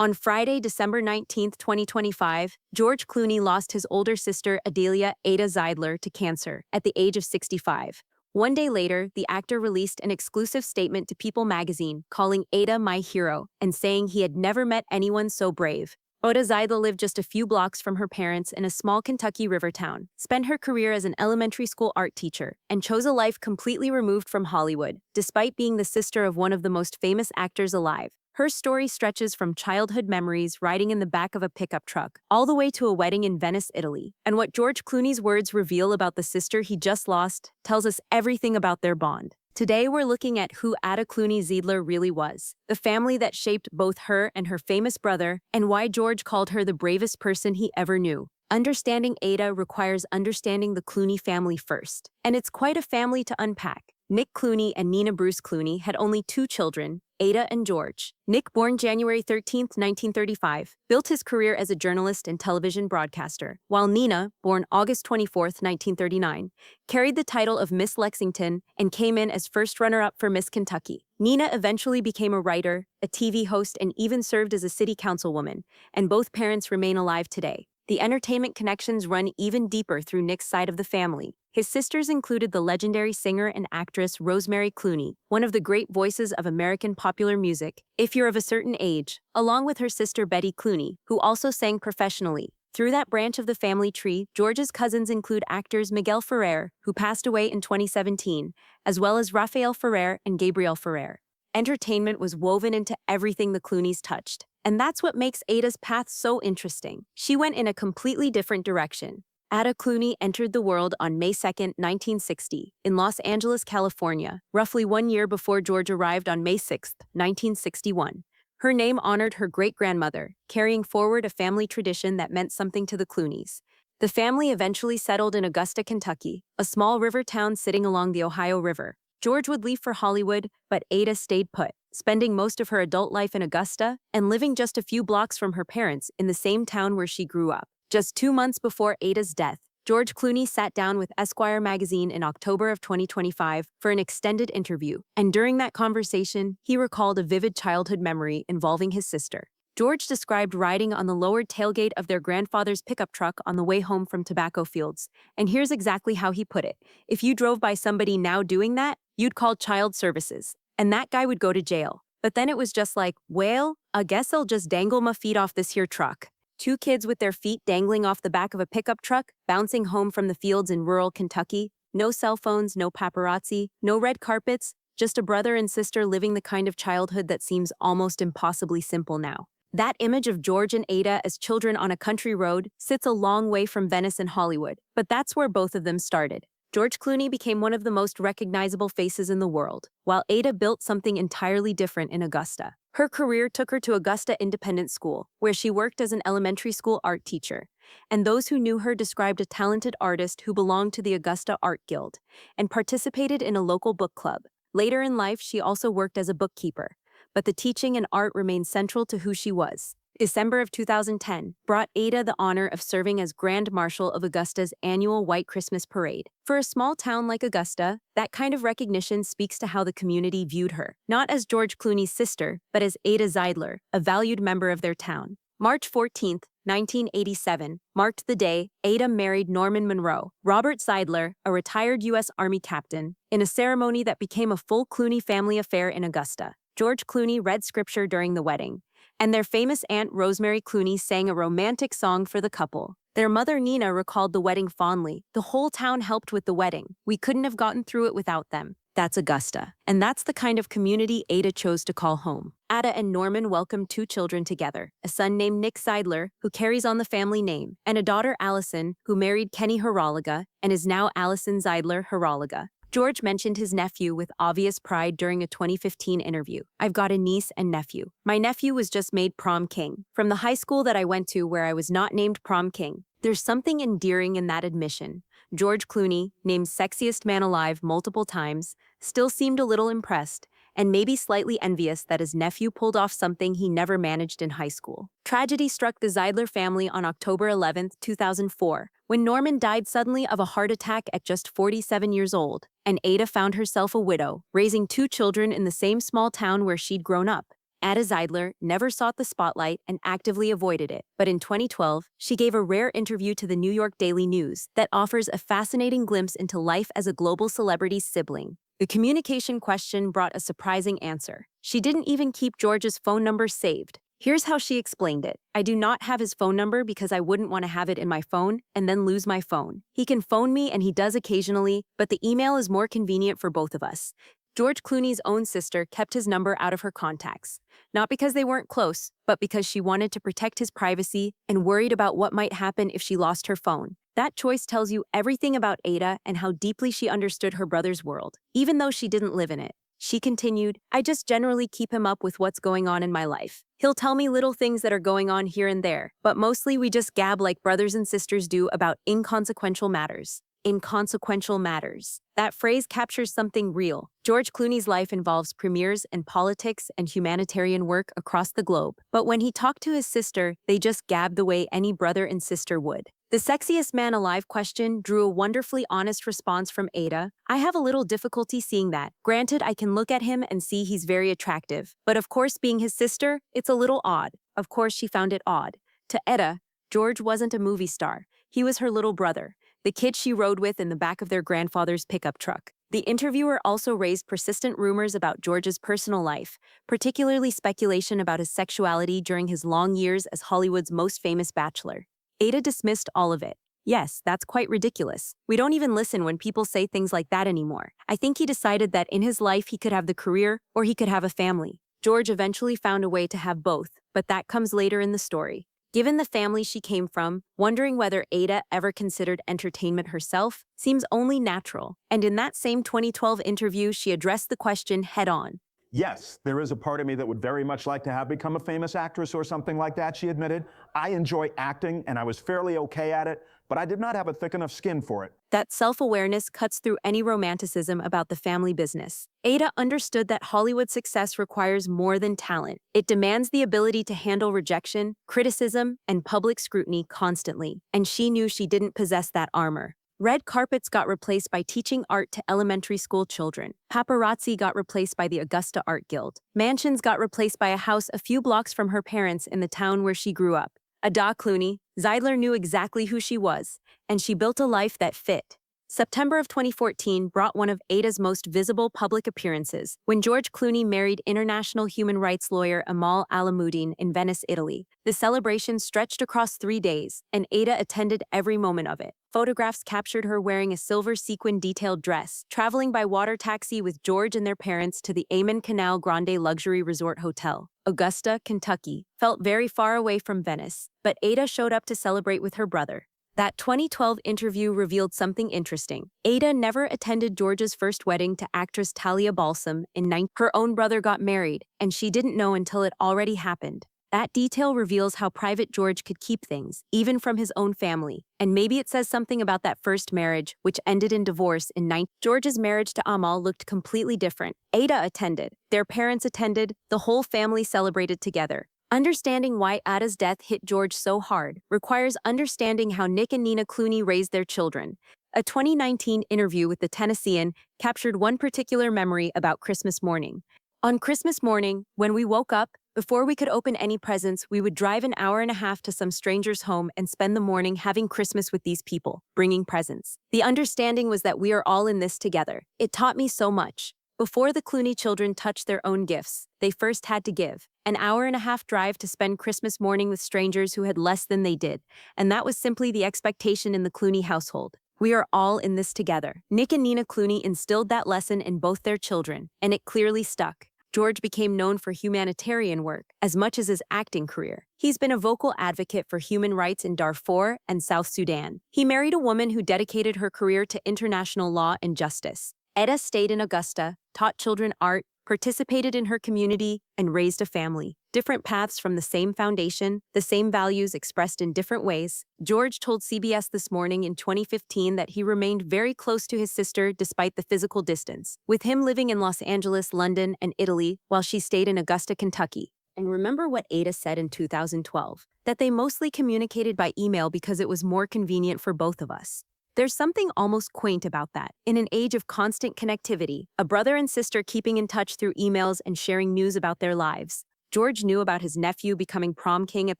On Friday, December 19, 2025, George Clooney lost his older sister Adelia Ada Zidler to cancer at the age of 65. One day later, the actor released an exclusive statement to People magazine calling Ada my hero and saying he had never met anyone so brave. Ada Zidler lived just a few blocks from her parents in a small Kentucky river town, spent her career as an elementary school art teacher, and chose a life completely removed from Hollywood, despite being the sister of one of the most famous actors alive. Her story stretches from childhood memories riding in the back of a pickup truck, all the way to a wedding in Venice, Italy. And what George Clooney's words reveal about the sister he just lost tells us everything about their bond. Today we're looking at who Ada Clooney Zidler really was, the family that shaped both her and her famous brother, and why George called her the bravest person he ever knew. Understanding Ada requires understanding the Clooney family first. And it's quite a family to unpack. Nick Clooney and Nina Bruce Clooney had only two children, Ada and George. Nick, born January 13, 1935, built his career as a journalist and television broadcaster, while Nina, born August 24, 1939, carried the title of Miss Lexington and came in as first runner-up for Miss Kentucky. Nina eventually became a writer, a TV host, and even served as a city councilwoman, and both parents remain alive today. The entertainment connections run even deeper through Nick's side of the family. His sisters included the legendary singer and actress Rosemary Clooney, one of the great voices of American popular music, if you're of a certain age, along with her sister Betty Clooney, who also sang professionally. Through that branch of the family tree, George's cousins include actors Miguel Ferrer, who passed away in 2017, as well as Rafael Ferrer and Gabriel Ferrer. Entertainment was woven into everything the Clooneys touched. And that's what makes Ada's path so interesting. She went in a completely different direction. Ada Clooney entered the world on May 2, 1960, in Los Angeles, California, roughly 1 year before George arrived on May 6, 1961. Her name honored her great-grandmother, carrying forward a family tradition that meant something to the Clooneys. The family eventually settled in Augusta, Kentucky, a small river town sitting along the Ohio River. George would leave for Hollywood, but Ada stayed put, spending most of her adult life in Augusta and living just a few blocks from her parents in the same town where she grew up. Just 2 months before Ada's death, George Clooney sat down with Esquire magazine in October of 2025 for an extended interview, and during that conversation, he recalled a vivid childhood memory involving his sister. George described riding on the lowered tailgate of their grandfather's pickup truck on the way home from tobacco fields, and here's exactly how he put it. If you drove by somebody now doing that, you'd call child services, and that guy would go to jail. But then it was just like, well, I guess I'll just dangle my feet off this here truck. 2 kids with their feet dangling off the back of a pickup truck, bouncing home from the fields in rural Kentucky. No cell phones, no paparazzi, no red carpets, just a brother and sister living the kind of childhood that seems almost impossibly simple now. That image of George and Ada as children on a country road sits a long way from Venice and Hollywood, but that's where both of them started. George Clooney became one of the most recognizable faces in the world, while Ada built something entirely different in Augusta. Her career took her to Augusta Independent School, where she worked as an elementary school art teacher. And those who knew her described a talented artist who belonged to the Augusta Art Guild and participated in a local book club. Later in life, she also worked as a bookkeeper, but the teaching and art remained central to who she was. December of 2010 brought Ada the honor of serving as Grand Marshal of Augusta's annual White Christmas Parade. For a small town like Augusta, that kind of recognition speaks to how the community viewed her, not as George Clooney's sister, but as Ada Zidler, a valued member of their town. March 14, 1987, marked the day Ada married Norman Monroe, Robert Zidler, a retired U.S. Army captain, in a ceremony that became a full Clooney family affair in Augusta. George Clooney read scripture during the wedding, and their famous aunt Rosemary Clooney sang a romantic song for the couple. Their mother Nina recalled the wedding fondly. The whole town helped with the wedding. We couldn't have gotten through it without them. That's Augusta. And that's the kind of community Ada chose to call home. Ada and Norman welcomed 2 children together, a son named Nick Zidler, who carries on the family name, and a daughter Allison, who married Kenny Horaliga and is now Allison Zidler Horaliga. George mentioned his nephew with obvious pride during a 2015 interview. I've got a niece and nephew. My nephew was just made prom king. From the high school that I went to where I was not named prom king. There's something endearing in that admission. George Clooney, named sexiest man alive multiple times, still seemed a little impressed, and maybe slightly envious that his nephew pulled off something he never managed in high school. Tragedy struck the Zidler family on October 11, 2004, when Norman died suddenly of a heart attack at just 47 years old, and Ada found herself a widow, raising 2 children in the same small town where she'd grown up. Ada Zidler never sought the spotlight and actively avoided it, but in 2012, she gave a rare interview to the New York Daily News that offers a fascinating glimpse into life as a global celebrity's sibling. The communication question brought a surprising answer. She didn't even keep George's phone number saved. Here's how she explained it. I do not have his phone number because I wouldn't want to have it in my phone and then lose my phone. He can phone me and he does occasionally, but the email is more convenient for both of us. George Clooney's own sister kept his number out of her contacts, not because they weren't close, but because she wanted to protect his privacy and worried about what might happen if she lost her phone. That choice tells you everything about Ada and how deeply she understood her brother's world, even though she didn't live in it. She continued, I just generally keep him up with what's going on in my life. He'll tell me little things that are going on here and there, but mostly we just gab like brothers and sisters do about inconsequential matters. Inconsequential matters. That phrase captures something real. George Clooney's life involves premieres and politics and humanitarian work across the globe. But when he talked to his sister, they just gabbed the way any brother and sister would. The sexiest man alive question drew a wonderfully honest response from Ada. I have a little difficulty seeing that. Granted, I can look at him and see he's very attractive. But of course, being his sister, it's a little odd. Of course, she found it odd. To Ada, George wasn't a movie star. He was her little brother, the kid she rode with in the back of their grandfather's pickup truck. The interviewer also raised persistent rumors about George's personal life, particularly speculation about his sexuality during his long years as Hollywood's most famous bachelor. Ada dismissed all of it. Yes, that's quite ridiculous. We don't even listen when people say things like that anymore. I think he decided that in his life he could have the career or he could have a family. George eventually found a way to have both, but that comes later in the story. Given the family she came from, wondering whether Ada ever considered entertainment herself seems only natural. And in that same 2012 interview, she addressed the question head-on. Yes, there is a part of me that would very much like to have become a famous actress or something like that, she admitted. I enjoy acting, and I was fairly okay at it, but I did not have a thick enough skin for it. That self-awareness cuts through any romanticism about the family business. Ada understood that Hollywood success requires more than talent. It demands the ability to handle rejection, criticism, and public scrutiny constantly, and she knew she didn't possess that armor. Red carpets got replaced by teaching art to elementary school children. Paparazzi got replaced by the Augusta Art Guild. Mansions got replaced by a house a few blocks from her parents in the town where she grew up. Ada Clooney, Zidler knew exactly who she was, and she built a life that fit. September of 2014 brought one of Ada's most visible public appearances when George Clooney married international human rights lawyer Amal Alamuddin in Venice, Italy. The celebration stretched across 3 days, and Ada attended every moment of it. Photographs captured her wearing a silver sequin-detailed dress, traveling by water taxi with George and their parents to the Amen Canal Grande Luxury Resort Hotel. Augusta, Kentucky, felt very far away from Venice, but Ada showed up to celebrate with her brother. That 2012 interview revealed something interesting. Ada never attended George's first wedding to actress Talia Balsam in 19. Her own brother got married, and she didn't know until it already happened. That detail reveals how private George could keep things, even from his own family. And maybe it says something about that first marriage, which ended in divorce in 19. George's marriage to Amal looked completely different. Ada attended. Their parents attended. The whole family celebrated together. Understanding why Ada's death hit George so hard requires understanding how Nick and Nina Clooney raised their children. A 2019 interview with the Tennessean captured one particular memory about Christmas morning. On Christmas morning, when we woke up, before we could open any presents, we would drive an hour and a half to some stranger's home and spend the morning having Christmas with these people, bringing presents. The understanding was that we are all in this together. It taught me so much. Before the Clooney children touched their own gifts, they first had to give. An hour and a half drive to spend Christmas morning with strangers who had less than they did. And that was simply the expectation in the Clooney household. We are all in this together. Nick and Nina Clooney instilled that lesson in both their children, and it clearly stuck. George became known for humanitarian work as much as his acting career. He's been a vocal advocate for human rights in Darfur and South Sudan. He married a woman who dedicated her career to international law and justice. Ada stayed in Augusta, taught children art, participated in her community, and raised a family. Different paths from the same foundation, the same values expressed in different ways. George told CBS This Morning in 2015 that he remained very close to his sister despite the physical distance, with him living in Los Angeles, London, and Italy while she stayed in Augusta, Kentucky. And remember what Ada said in 2012, that they mostly communicated by email because it was more convenient for both of us. There's something almost quaint about that. In an age of constant connectivity, a brother and sister keeping in touch through emails and sharing news about their lives. George knew about his nephew becoming prom king at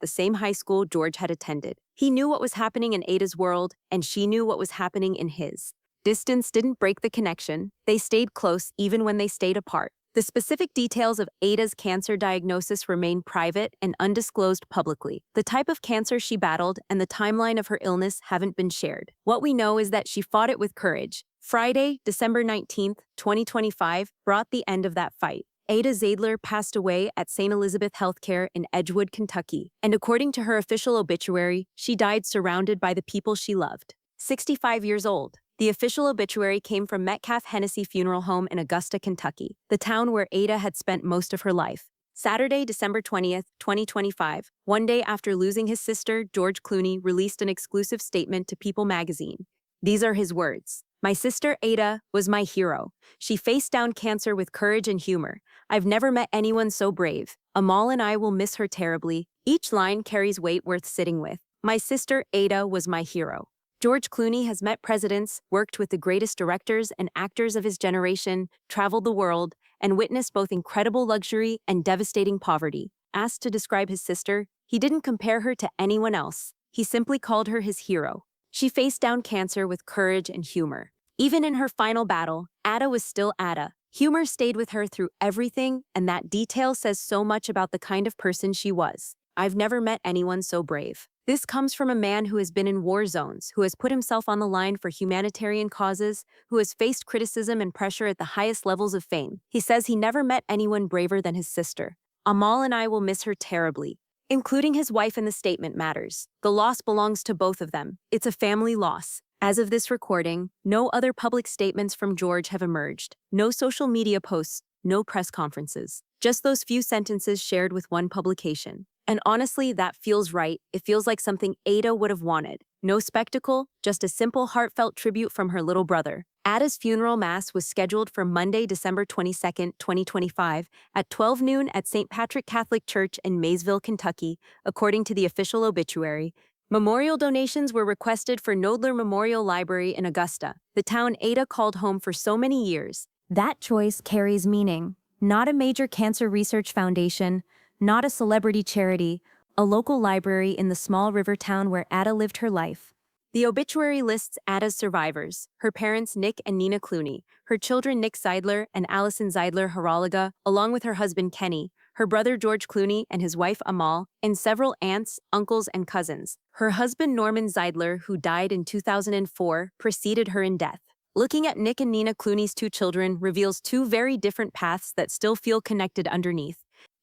the same high school George had attended. He knew what was happening in Ada's world, and she knew what was happening in his. Distance didn't break the connection. They stayed close even when they stayed apart. The specific details of Ada's cancer diagnosis remain private and undisclosed publicly. The type of cancer she battled and the timeline of her illness haven't been shared. What we know is that she fought it with courage. Friday, December 19th, 2025, brought the end of that fight. Ada Zidler passed away at St. Elizabeth Healthcare in Edgewood, Kentucky, and according to her official obituary, she died surrounded by the people she loved. 65 years old. The official obituary came from Metcalf Hennessy Funeral Home in Augusta, Kentucky, the town where Ada had spent most of her life. Saturday, December 20th, 2025, one day after losing his sister, George Clooney released an exclusive statement to People magazine. These are his words. "My sister Ada was my hero. She faced down cancer with courage and humor. I've never met anyone so brave. Amal and I will miss her terribly." Each line carries weight worth sitting with. My sister Ada was my hero. George Clooney has met presidents, worked with the greatest directors and actors of his generation, traveled the world, and witnessed both incredible luxury and devastating poverty. Asked to describe his sister, he didn't compare her to anyone else. He simply called her his hero. She faced down cancer with courage and humor. Even in her final battle, Ada was still Ada. Humor stayed with her through everything, and that detail says so much about the kind of person she was. I've never met anyone so brave. This comes from a man who has been in war zones, who has put himself on the line for humanitarian causes, who has faced criticism and pressure at the highest levels of fame. He says he never met anyone braver than his sister. Amal and I will miss her terribly. Including his wife in the statement matters. The loss belongs to both of them. It's a family loss. As of this recording, no other public statements from George have emerged. No social media posts, no press conferences. Just those few sentences shared with one publication. And honestly, that feels right. It feels like something Ada would have wanted. No spectacle, just a simple heartfelt tribute from her little brother. Ada's funeral mass was scheduled for Monday, December 22nd, 2025, at 12 noon at St. Patrick Catholic Church in Maysville, Kentucky, according to the official obituary. Memorial donations were requested for Nodler Memorial Library in Augusta, the town Ada called home for so many years. That choice carries meaning. Not a major cancer research foundation, not a celebrity charity, a local library in the small river town where Ada lived her life. The obituary lists Ada's survivors, her parents Nick and Nina Clooney, her children Nick Zidler and Allison Zidler Haralaga, along with her husband Kenny, her brother George Clooney and his wife Amal, and several aunts, uncles, and cousins. Her husband Norman Zidler, who died in 2004, preceded her in death. Looking at Nick and Nina Clooney's two children reveals two very different paths that still feel connected underneath.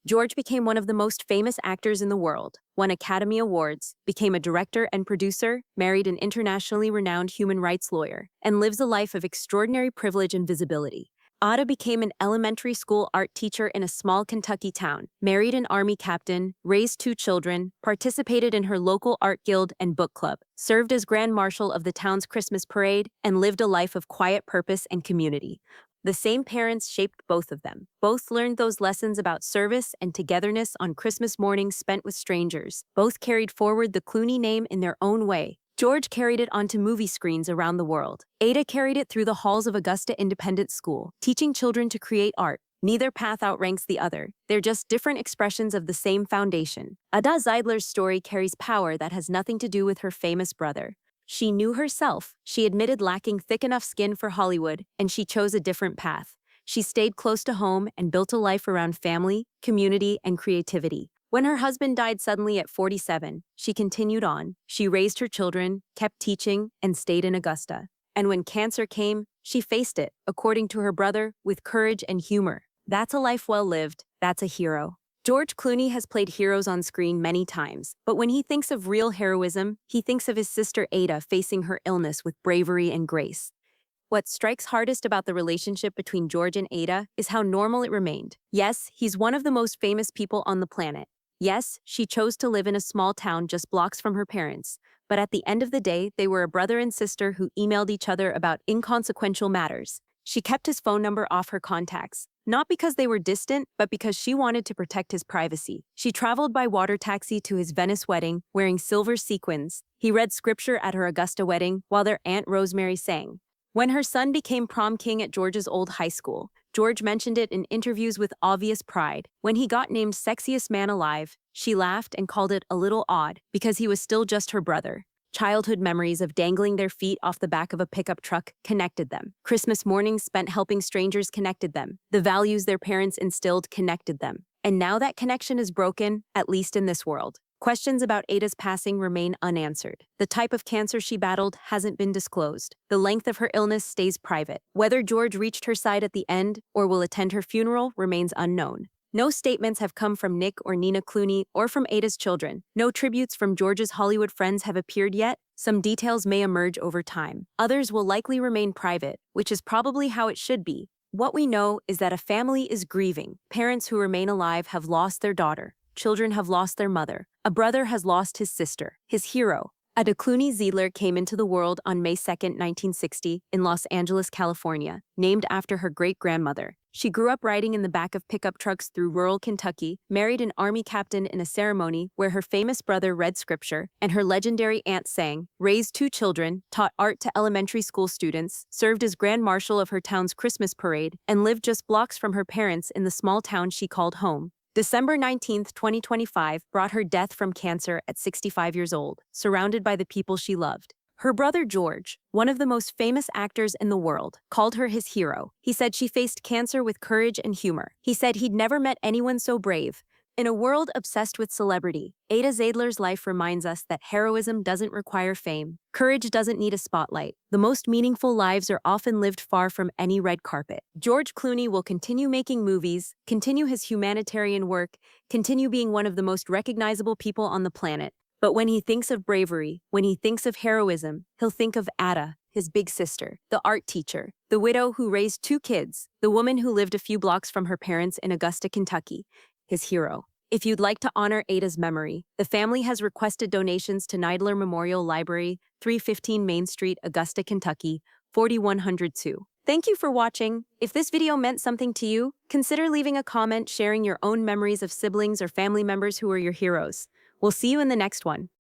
George became one of the most famous actors in the world, won Academy Awards, became a director and producer, married an internationally renowned human rights lawyer, and lives a life of extraordinary privilege and visibility. Ada became an elementary school art teacher in a small Kentucky town, married an Army captain, raised two children, participated in her local art guild and book club, served as Grand Marshal of the town's Christmas parade, and lived a life of quiet purpose and community. The same parents shaped both of them. Both learned those lessons about service and togetherness on Christmas mornings spent with strangers. Both carried forward the Clooney name in their own way. George carried it onto movie screens around the world. Ada carried it through the halls of Augusta Independent School, teaching children to create art. Neither path outranks the other. They're just different expressions of the same foundation. Ada Zidler's story carries power that has nothing to do with her famous brother. She knew herself. She admitted lacking thick enough skin for Hollywood, and she chose a different path. She stayed close to home and built a life around family, community, and creativity. When her husband died suddenly at 47, she continued on. She raised her children, kept teaching, and stayed in Augusta. And when cancer came, she faced it, according to her brother, with courage and humor. That's a life well lived. That's a hero. George Clooney has played heroes on screen many times, but when he thinks of real heroism, he thinks of his sister Ada facing her illness with bravery and grace. What strikes hardest about the relationship between George and Ada is how normal it remained. Yes, he's one of the most famous people on the planet. Yes, she chose to live in a small town just blocks from her parents, but at the end of the day, they were a brother and sister who emailed each other about inconsequential matters. She kept his phone number off her contacts, not because they were distant, but because she wanted to protect his privacy. She traveled by water taxi to his Venice wedding, wearing silver sequins. He read scripture at her Augusta wedding while their Aunt Rosemary sang. When her son became prom king at George's old high school, George mentioned it in interviews with obvious pride. When he got named sexiest man alive, she laughed and called it a little odd because he was still just her brother. Childhood memories of dangling their feet off the back of a pickup truck connected them. Christmas mornings spent helping strangers connected them. The values their parents instilled connected them. And now that connection is broken, at least in this world. Questions about Ada's passing remain unanswered. The type of cancer she battled hasn't been disclosed. The length of her illness stays private. Whether George reached her side at the end or will attend her funeral remains unknown. No statements have come from Nick or Nina Clooney or from Ada's children. No tributes from George's Hollywood friends have appeared yet. Some details may emerge over time. Others will likely remain private, which is probably how it should be. What we know is that a family is grieving. Parents who remain alive have lost their daughter. Children have lost their mother. A brother has lost his sister, his hero. Ada Clooney Zidler came into the world on May 2, 1960, in Los Angeles, California, named after her great-grandmother. She grew up riding in the back of pickup trucks through rural Kentucky, married an army captain in a ceremony where her famous brother read scripture and her legendary aunt sang, raised 2 children, taught art to elementary school students, served as grand marshal of her town's Christmas parade, and lived just blocks from her parents in the small town she called home. December 19, 2025, brought her death from cancer at 65 years old, surrounded by the people she loved. Her brother George, one of the most famous actors in the world, called her his hero. He said she faced cancer with courage and humor. He said he'd never met anyone so brave. In a world obsessed with celebrity, Ada Zidler's life reminds us that heroism doesn't require fame. Courage doesn't need a spotlight. The most meaningful lives are often lived far from any red carpet. George Clooney will continue making movies, continue his humanitarian work, continue being one of the most recognizable people on the planet. But when he thinks of bravery, when he thinks of heroism, he'll think of Ada, his big sister, the art teacher, the widow who raised 2 kids, the woman who lived a few blocks from her parents in Augusta, Kentucky, his hero. If you'd like to honor Ada's memory, the family has requested donations to Zidler Memorial Library, 315 Main Street, Augusta, Kentucky, 4102. Thank you for watching. If this video meant something to you, consider leaving a comment sharing your own memories of siblings or family members who are your heroes. We'll see you in the next one.